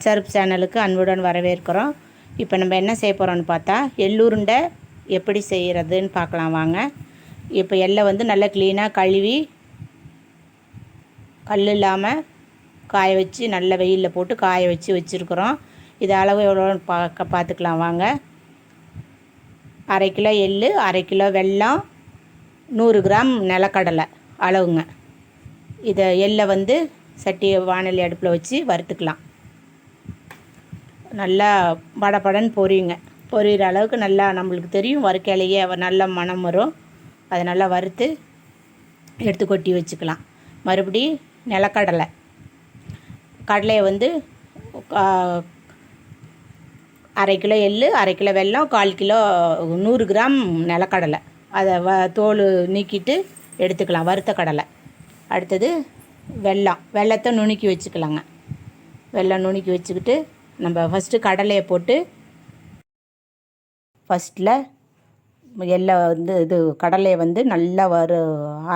பச்சருப்பு சேனலுக்கு அன்புடன் வரவேற்கிறோம். இப்போ நம்ம என்ன செய்ய போகிறோம்னு பார்த்தா எள்ளுருண்டை எப்படி செய்கிறதுன்னு பார்க்கலாம் வாங்க. இப்போ எள்ளை வந்து நல்லா க்ளீனாக கழுவி கல் இல்லாமல் காய வச்சு நல்ல வெயிலில் போட்டு காய வச்சு வச்சுருக்குறோம். இது அளவு எவ்வளோன்னு பார்த்துக்கலாம் வாங்க. 1/2 கிலோ எள், 1/2 கிலோ வெல்லம், 100 கிராம் நிலக்கடலை அளவுங்க. இதை எள்ளை வந்து சட்டியை வானலி அடுப்பில் வச்சு வறுத்துக்கலாம். நல்லா படப்படன்னு பொரியுங்க. பொரியிற அளவுக்கு நல்லா நம்மளுக்கு தெரியும், வறுக்கையிலேயே நல்ல மணம் வரும். அதை நல்லா வறுத்து எடுத்து கொட்டி வச்சுக்கலாம். மறுபடி நிலக்கடலை கடலையை வந்து 1/2 கிலோ எள், 1/2 கிலோ வெல்லம், 1/4 கிலோ 100 கிராம் நிலக்கடலை அதை தோல் நீக்கிட்டு எடுத்துக்கலாம், வறுத்த கடலை. அடுத்தது வெல்லத்தை நுணுக்கி வச்சுக்கலாங்க. வெல்லம் நுணுக்கி வச்சுக்கிட்டு நம்ம ஃபஸ்ட்டு கடலையை போட்டு ஃபஸ்ட்டில் எல்லாம் வந்து கடலையை வந்து நல்லா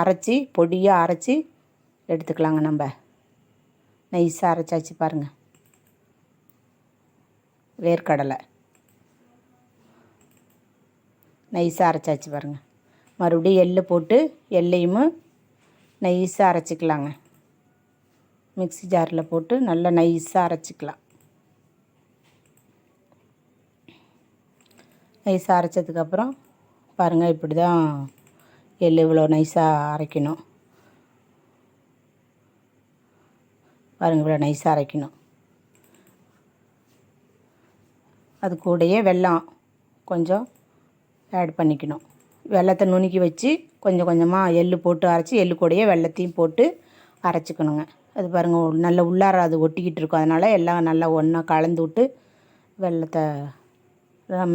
அரைச்சி பொடியாக அரைச்சி எடுத்துக்கலாங்க. நம்ம நைஸாக அரைச்சாச்சு பாருங்கள். வேர்க்கடலை நைஸாக அரைச்சாச்சு பாருங்கள். மறுபடியும் எள் போட்டு எள்ளையும் நைஸாக அரைச்சிக்கலாங்க. மிக்ஸி ஜாரில் போட்டு நல்லா நைஸாக அரைச்சிக்கலாம். நைஸாக அரைச்சதுக்கப்புறம் பாருங்கள், இப்படி தான் எள் இவ்வளோ நைஸாக அரைக்கணும். பாருங்கள், இவ்வளோ நைஸாக அரைக்கணும். அது கூடயே வெல்லம் கொஞ்சம் ஆட் பண்ணிக்கணும். வெல்லத்தை நுணுக்கி வச்சு கொஞ்சம் கொஞ்சமாக எள் போட்டு அரைச்சி எள் கூடயே வெல்லத்தையும் போட்டு அரைச்சிக்கணுங்க. அது பாருங்கள், நல்ல உள்ளார அது ஒட்டிக்கிட்டு இருக்கும். அதனால் எல்லாம் நல்லா ஒன்றா கலந்து விட்டு வெல்லத்தை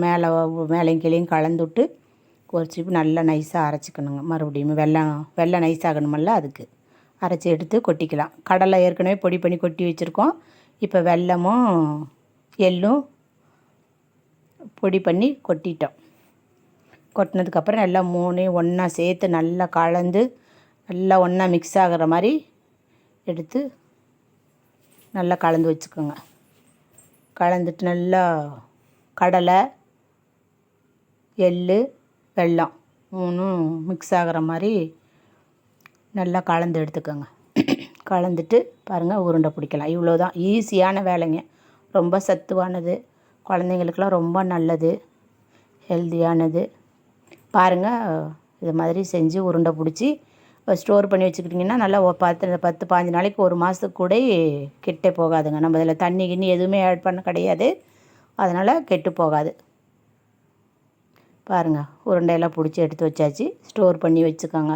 மேலேயும் கீழேயும் கலந்து விட்டு கொதிச்சு நல்லா நைஸாக அரைச்சிக்கணுங்க. மறுபடியும் வெல்லம் நைஸ் ஆகணுமல்ல, அதுக்கு அரைச்சி எடுத்து கொட்டிக்கலாம். கடலை ஏற்கனவே பொடி பண்ணி கொட்டி வச்சுருக்கோம். இப்போ வெல்லமும் எள்ளும் பொடி பண்ணி கொட்டிட்டோம். கொட்டினதுக்கப்புறம் நல்லா மூணையும் ஒன்றா சேர்த்து நல்லா கலந்து நல்லா ஒன்றா மிக்ஸ் ஆகிற மாதிரி எடுத்து நல்லா கலந்து வச்சுக்கோங்க. கலந்துட்டு நல்லா கடலை எள் வெல்லம் மூணும் மிக்ஸ் ஆகிற மாதிரி நல்லா கலந்து எடுத்துக்கோங்க. கலந்துட்டு பாருங்கள், உருண்டை பிடிக்கலாம். இவ்வளோ தான், ஈஸியான வேலைங்க. ரொம்ப சத்துவானது, குழந்தைங்களுக்கெல்லாம் ரொம்ப நல்லது, ஹெல்த்தியானது. பாருங்கள், இது மாதிரி செஞ்சு உருண்டை பிடிச்சி ஸ்டோர் பண்ணி வச்சுக்கிட்டிங்கன்னா நல்லா 10-15 நாளைக்கு, ஒரு மாதத்துக்கு கூட கெட்டே போகாதுங்க. நம்ம இதில் தண்ணி கிண்ணி எதுவுமே ஆட் பண்ண கிடையாது, அதனால் கெட்டு போகாது. பாருங்கள், உருண்டையெல்லாம் பிடிச்சி எடுத்து வச்சாச்சு. ஸ்டோர் பண்ணி வச்சுக்கோங்க.